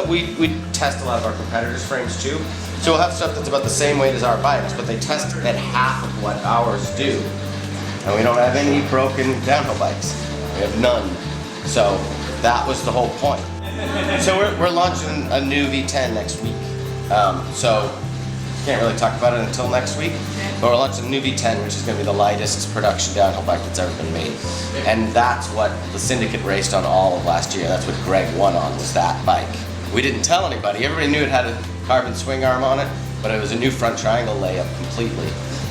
we test a lot of our competitors' frames too. So we'll have stuff that's about the same weight as our bikes, but they test at half of what ours do. And we don't have any broken downhill bikes. We have none. So that was the whole point. So we're launching a new V10 next week. So can't really talk about it until next week. But we're launching a new V10, which is going to be the lightest production downhill bike that's ever been made. And that's what the Syndicate raced on all of last year. That's what Greg won on, was that bike. We didn't tell anybody. Everybody knew it had a carbon swing arm on it, but it was a new front triangle layup completely.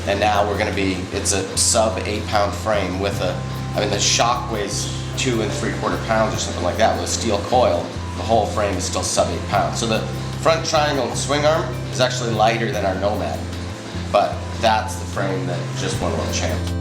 And now we're going to be, it's a sub 8-pound frame with the shock weighs 2 3/4 pounds or something like that with a steel coil. The whole frame is still sub 8 pounds. So the front triangle swing arm is actually lighter than our Nomad, but that's the frame that just won World Champs.